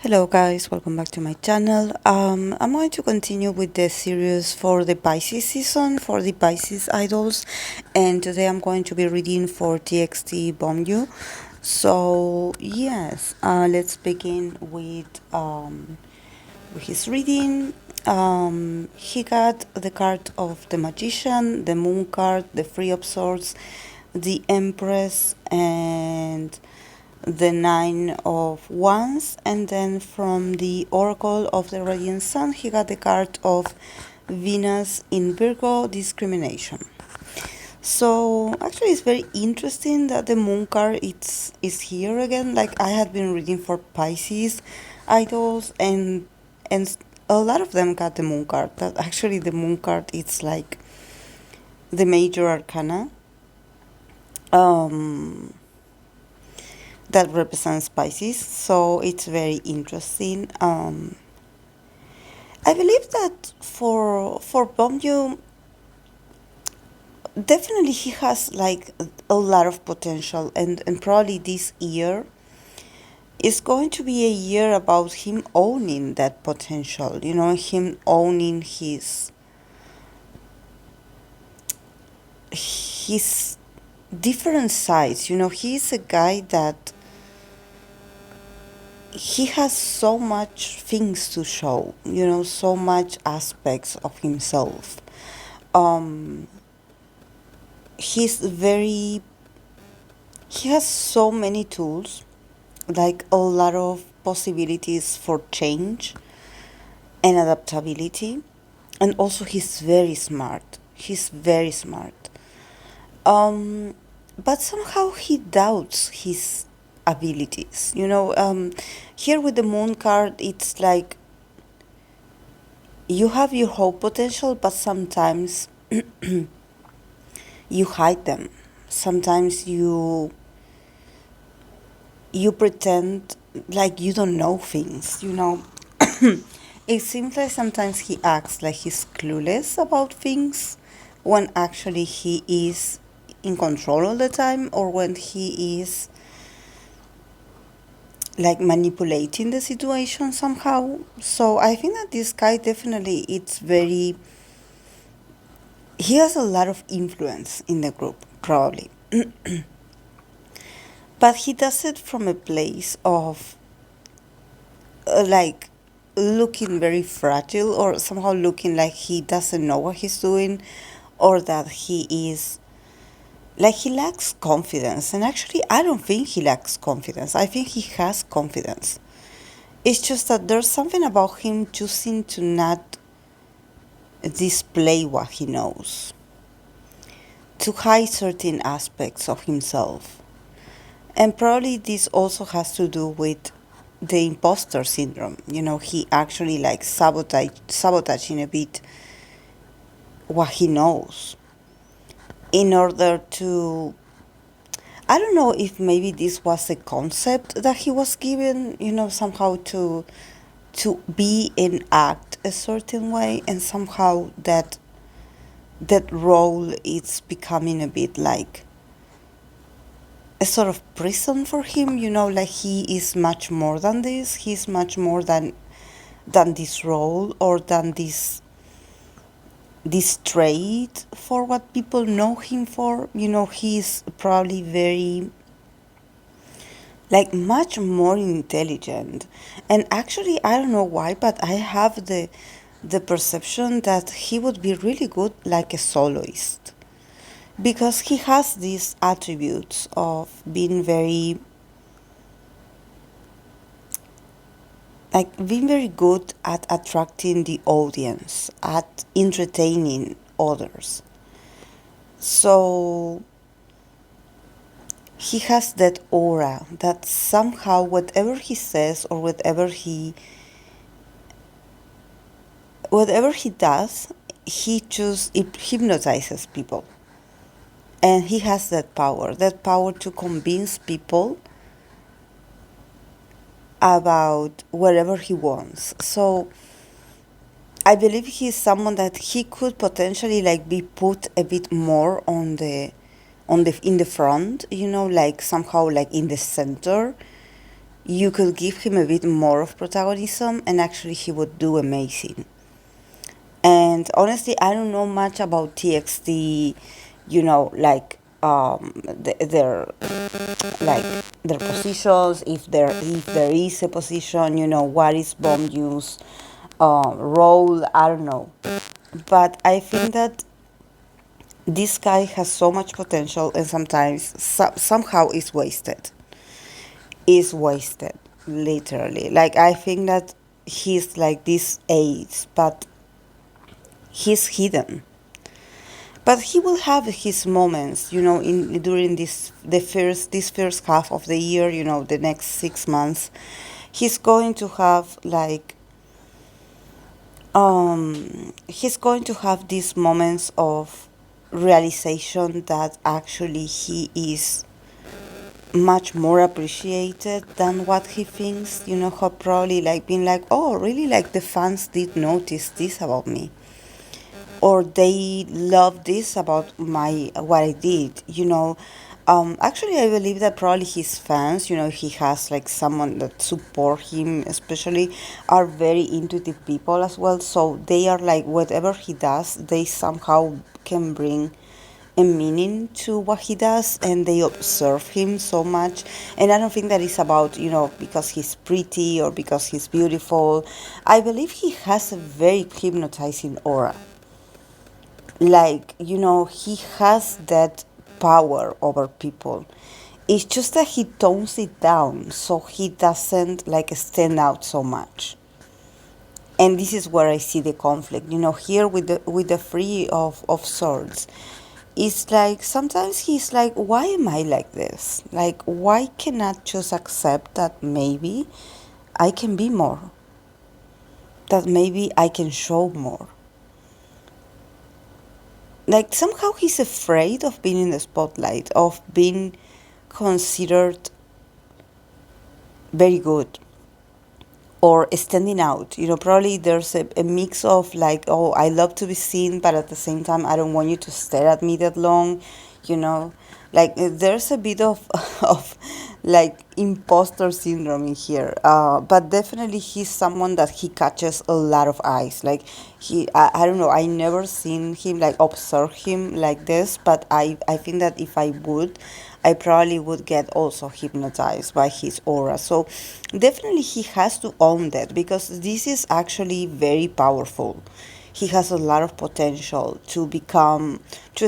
Hello guys, welcome back to my channel. I'm going to continue with the series for the Pisces season, for the Pisces idols, and today I'm going to be reading for TXT Beomgyu. So yes, let's begin with his reading. He got the card of the Magician, the Moon card, the Three of Swords, the Empress, and the Nine of Wands, and then from the Oracle of the Radiant Sun he got the card of Venus in Virgo, discrimination. So actually it's very interesting that the Moon card is here again. Like, I had been reading for Pisces idols, and a lot of them got the Moon card, but actually the Moon card, it's like the major arcana that represents Pisces, so it's very interesting. I believe that for Beomgyu, definitely he has like a lot of potential, and probably this year is going to be a year about him owning that potential, you know, him owning his different sides. You know, he's a guy that he has so much things to show, you know, so much aspects of himself. um he has so many tools, like a lot of possibilities for change and adaptability, and also he's very smart. um but somehow he doubts his abilities, you know. Here with the Moon card, it's like you have your whole potential, but sometimes you hide them. Sometimes you pretend like you don't know things, you know. It seems like sometimes he acts like he's clueless about things, when actually he is in control all the time, or when he is like manipulating the situation somehow. So I think that this guy definitely, he has a lot of influence in the group, probably. But he does it from a place of like looking very fragile, or somehow looking like he doesn't know what he's doing, or that he is like he lacks confidence. And actually, I don't think he lacks confidence. I think he has confidence. It's just that there's something about him choosing to not display what he knows, to hide certain aspects of himself. And probably this also has to do with the imposter syndrome. You know, he actually like sabotaging a bit what he knows in order to, I don't know if maybe this was a concept that he was given, you know, somehow to be and act a certain way, and somehow that role is becoming a bit like a sort of prison for him, you know. Like, he is much more than this. He's much more than this role, or than this trait for what people know him for. You know, he's probably very, like, much more intelligent. And actually, I don't know why, but I have the perception that he would be really good like a soloist, because he has these attributes of being very good at attracting the audience, at entertaining others. So he has that aura that somehow whatever he says, or whatever he does, it hypnotizes people. And he has that power to convince people about whatever he wants. So I believe he's someone that he could potentially like be put a bit more in the front, you know, like somehow like in the center, you could give him a bit more of protagonism, and actually he would do amazing. And honestly, I don't know much about TXT, like like their positions, if there is a position, what is Beomgyu's role, I don't know. But I think that this guy has so much potential, and sometimes somehow is wasted, literally. Like, I think that he's like this ace, but he's hidden. But he will have his moments, in during this first half of the year, the next 6 months. He's going to have he's going to have these moments of realization that actually he is much more appreciated than what he thinks. How probably like being like, oh, really, like the fans did notice this about me, or they love this about my what I did. Actually, I believe that probably his fans, he has like someone that support him, especially, are very intuitive people as well. So they are like, whatever he does, they somehow can bring a meaning to what he does, and they observe him so much. And I don't think that it's about, because he's pretty or because he's beautiful. I believe he has a very hypnotizing aura. Like, he has that power over people. It's just that he tones it down so he doesn't like stand out so much. And this is where I see the conflict. Here with the Three of Swords, it's like sometimes he's like, why am I like this? Like, why cannot just accept that maybe I can be more? That maybe I can show more. Like, somehow he's afraid of being in the spotlight, of being considered very good or standing out. Probably there's a mix of like, oh, I love to be seen, but at the same time, I don't want you to stare at me that long. you know like, there's a bit of of like imposter syndrome in here, but definitely he's someone that he catches a lot of eyes. Like, I don't know, I never seen him like observe him like this, but I think that if I probably would get also hypnotized by his aura. So definitely he has to own that, because this is actually very powerful. He has a lot of potential to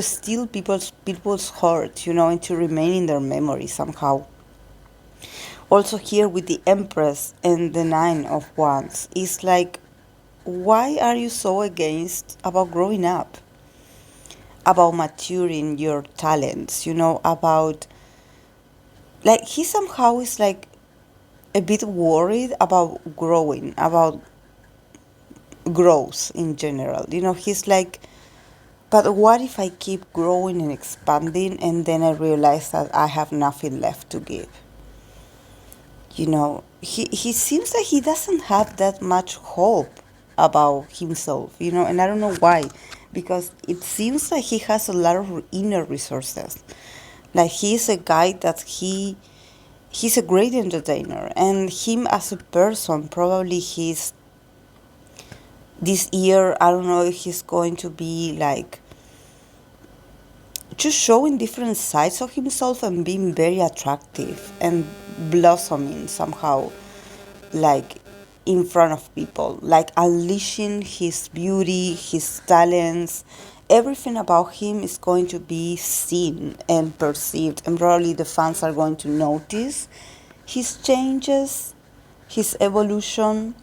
steal people's heart, and to remain in their memory somehow. Also, here with the Empress and the Nine of Wands, it's like, why are you so against about growing up, about maturing your talents, about, like, he somehow is like a bit worried about growing, about growth in general. He's like, but what if I keep growing and expanding, and then I realize that I have nothing left to give? He seems like he doesn't have that much hope about himself, and I don't know why, because it seems like he has a lot of inner resources. Like, he's a guy that he's a great entertainer, and him as a person, probably he's this year, I don't know if he's going to be like just showing different sides of himself and being very attractive and blossoming somehow, like in front of people, like unleashing his beauty, his talents. Everything about him is going to be seen and perceived, and probably the fans are going to notice his changes, his evolution,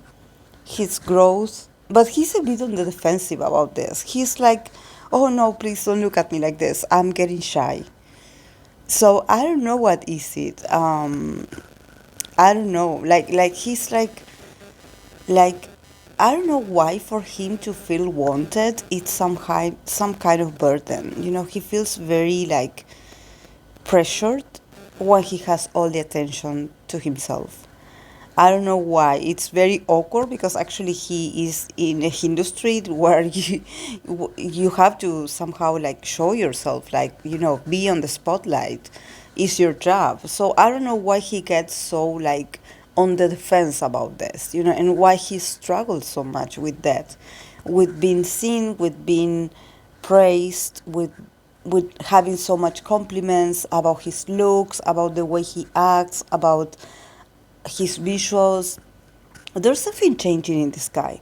his growth. But he's a bit on the defensive about this. He's like, oh no, please don't look at me like this. I'm getting shy. So I don't know what is it. I don't know. Like he's like I don't know why for him to feel wanted it's some kind of burden. He feels very like pressured when he has all the attention to himself. I don't know why. It's very awkward, because actually he is in a industry where you have to somehow like show yourself, like, be on the spotlight. Is your job. So I don't know why he gets so like on the defense about this, and why he struggles so much with that, with being seen, with being praised, with having so much compliments about his looks, about the way he acts, about his visuals. There's something changing in this guy.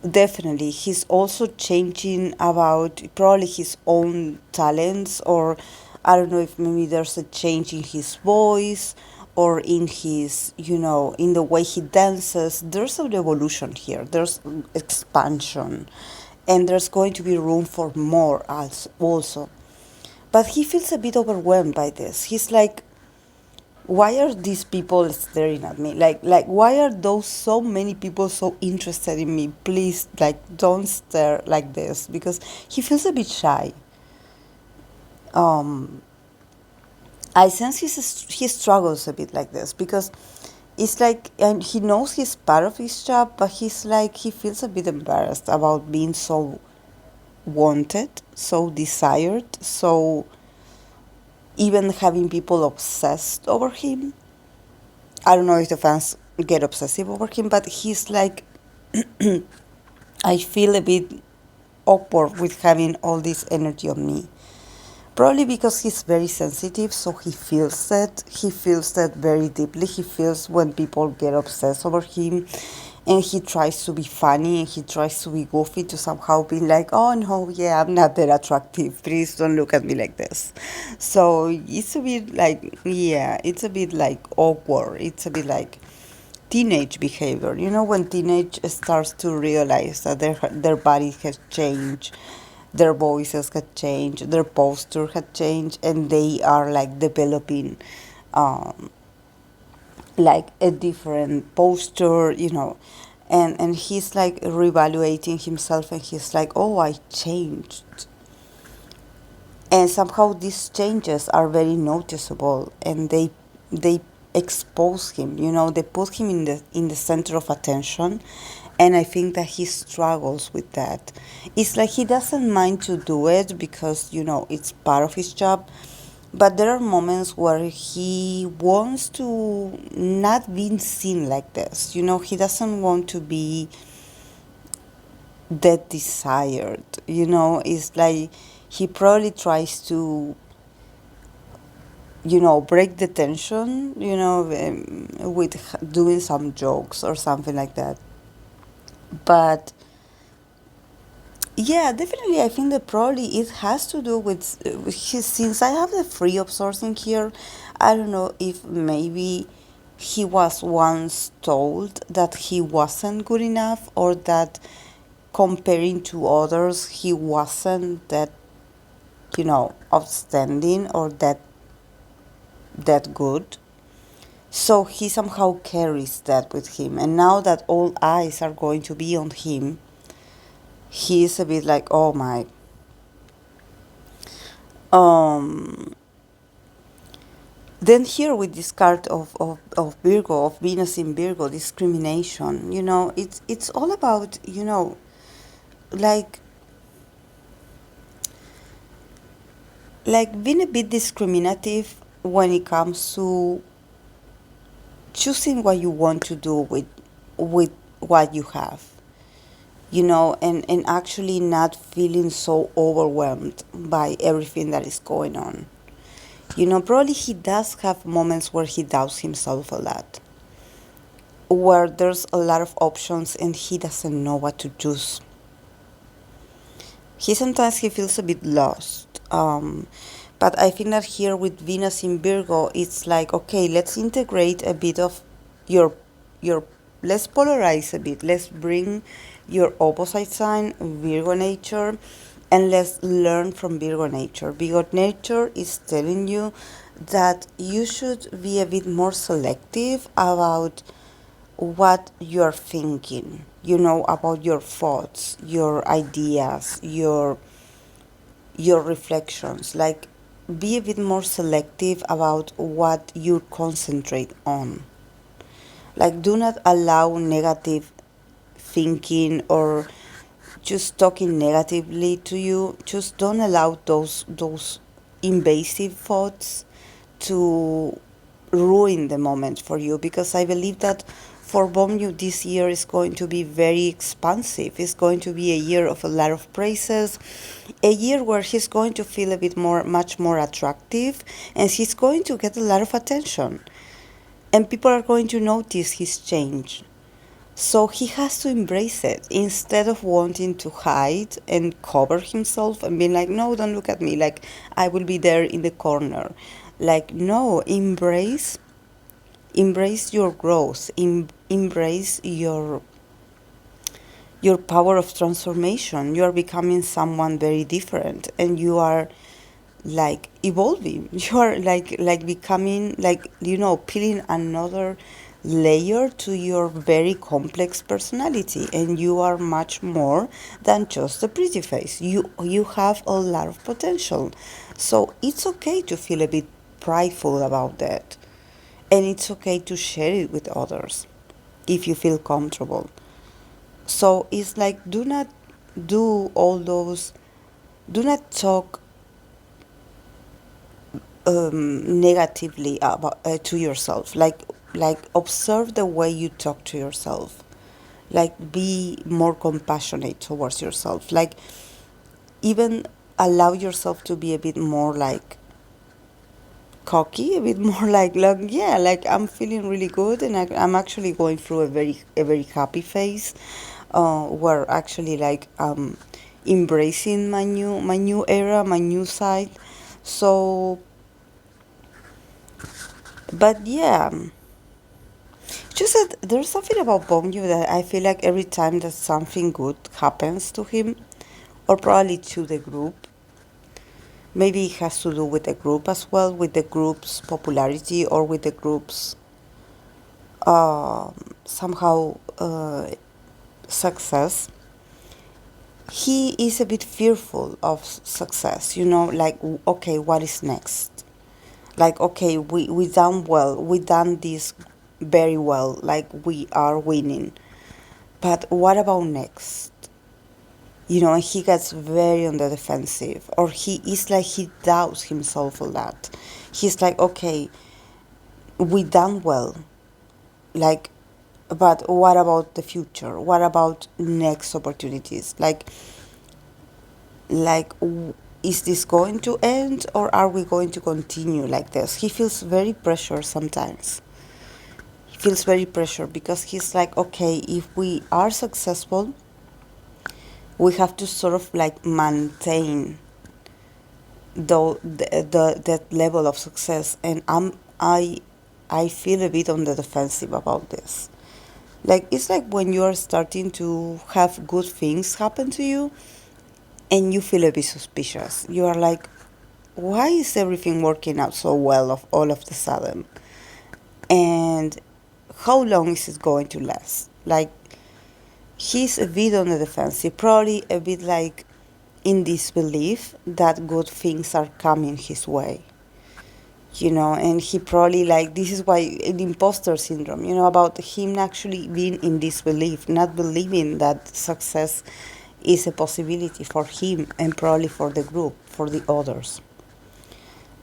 Definitely. He's also changing about probably his own talents, or I don't know if maybe there's a change in his voice or in his, in the way he dances. There's an evolution here, there's expansion, and there's going to be room for more also. But he feels a bit overwhelmed by this. He's like, why are these people staring at me, like why are those so many people so interested in me? Please, like, don't stare like this, because he feels a bit shy. um I sense he struggles a bit like this, because it's like, and he knows he's part of his job, but he's like, he feels a bit embarrassed about being so wanted, so desired, so even having people obsessed over him. I don't know if the fans get obsessive over him, but he's like, I feel a bit awkward with having all this energy on me. Probably because he's very sensitive, so he feels that. He feels that very deeply. He feels when people get obsessed over him, and he tries to be funny and he tries to be goofy to somehow be like, oh no, yeah, I'm not that attractive. Please don't look at me like this. So it's a bit like, yeah, it's a bit like awkward. It's a bit like teenage behavior. When teenage starts to realize that their body has changed, their voices had changed, their posture had changed, and they are like developing um, like a different posture, and he's like reevaluating himself, and he's like, oh, I changed. And somehow these changes are very noticeable, and they expose him, they put him in the center of attention. And I think that he struggles with that. It's like he doesn't mind to do it because it's part of his job, but there are moments where he wants to not be seen like this. He doesn't want to be that desired. It's like he probably tries to break the tension, with doing some jokes or something like that. But yeah, definitely, I think that probably it has to do with his. Since I have the free of sourcing here, I don't know if maybe he was once told that he wasn't good enough, or that comparing to others, he wasn't that, outstanding, or that good. So he somehow carries that with him. And now that all eyes are going to be on him, he is a bit like, oh my. Um, then here with this card of Virgo, of Venus in Virgo, discrimination, it's all about, like being a bit discriminative when it comes to choosing what you want to do with what you have, and actually not feeling so overwhelmed by everything that is going on. Probably he does have moments where he doubts himself a lot, where there's a lot of options and he doesn't know what to choose. He feels a bit lost. But I think that here with Venus in Virgo, it's like, okay, let's integrate a bit of your your let's polarize a bit. Let's bring your opposite sign, Virgo nature, and let's learn from Virgo nature. Virgo nature is telling you that you should be a bit more selective about what you're thinking, about your thoughts, your ideas, your reflections. Like, be a bit more selective about what you concentrate on. Like, do not allow negative thinking or just talking negatively to you. Just don't allow those invasive thoughts to ruin the moment for you, because I believe that for Beomgyu this year is going to be very expansive. It's going to be a year of a lot of praises, a year where he's going to feel a bit more, much more attractive, and he's going to get a lot of attention, and people are going to notice his change. So he has to embrace it instead of wanting to hide and cover himself and being like, no, don't look at me, like I will be there in the corner. Like, no, embrace your growth, embrace your power of transformation. You are becoming someone very different, and you are like evolving. You are like becoming, like, peeling another layer to your very complex personality, and you are much more than just a pretty face. You have a lot of potential. So it's okay to feel a bit prideful about that, and it's okay to share it with others if you feel comfortable. So it's like, do not do all those, do not talk negatively about to yourself. Like observe the way you talk to yourself. Like be more compassionate towards yourself. Like even allow yourself to be a bit more like cocky, a bit more like yeah, like I'm feeling really good, and I'm actually going through a very happy phase, where actually like embracing my new era, my new side. So, but yeah, just that there's something about Bongyu that I feel like every time that something good happens to him, or probably to the group, maybe it has to do with the group as well, with the group's popularity, or with the group's somehow success. He is a bit fearful of success, like, okay, what is next? Like, okay, we done well, we done this very well, like we are winning. But what about next? And he gets very on the defensive, or he is like, he doubts himself a lot. He's like, okay, we done well, like, but what about the future? What about next opportunities? Like, is this going to end, or are we going to continue like this? He feels very pressured sometimes. He feels very pressured because he's like, okay, if we are successful, we have to sort of like maintain that level of success, and I feel a bit on the defensive about this. Like, it's like when you are starting to have good things happen to you, and you feel a bit suspicious. You are like, why is everything working out so well of all of the sudden? And how long is it going to last? Like, he's a bit on the defensive, probably a bit like in disbelief that good things are coming his way. And he probably, like, this is why the imposter syndrome, about him actually being in disbelief, not believing that success is a possibility for him and probably for the group, for the others.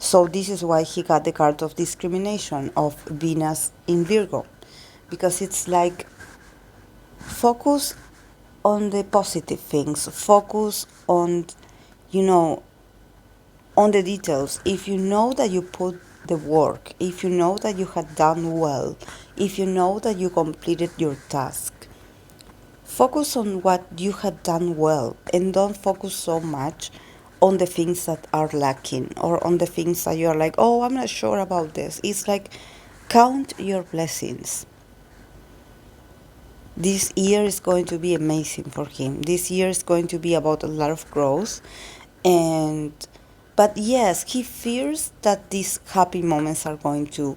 So this is why he got the card of discrimination of Venus in Virgo, because it's like, focus on the positive things, focus on the details. If you know that you put the work, if you know that you had done well, if you know that you completed your task, focus on what you had done well, and don't focus so much on the things that are lacking, or on the things that you're like, oh, I'm not sure about this. It's like, count your blessings. This year is going to be amazing for him. This year is going to be about a lot of growth. But yes, he fears that these happy moments are going to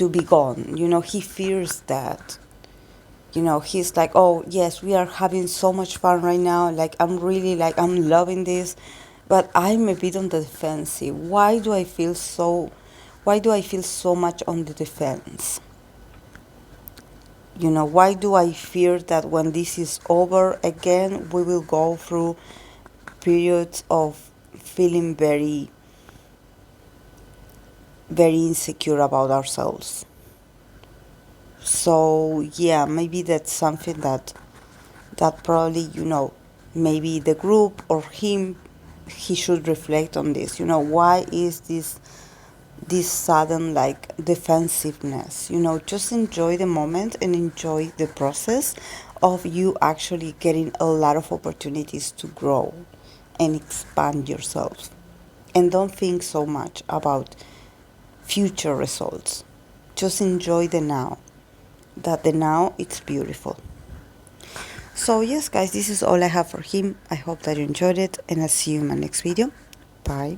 be gone. He fears that. He's like, oh yes, we are having so much fun right now. Like, I'm really, like, I'm loving this, but I'm a bit on the defensive. Why do I feel so much on the defense? Why do I fear that when this is over again, we will go through periods of feeling very very insecure about ourselves. So yeah, maybe that's something that probably, maybe the group or him, he should reflect on this. Why is this sudden like defensiveness? Just enjoy the moment and enjoy the process of you actually getting a lot of opportunities to grow and expand yourself. And don't think so much about future results. Just enjoy the now. That the now, it's beautiful. So yes, guys, this is all I have for him. I hope that you enjoyed it, and I'll see you in my next video. Bye.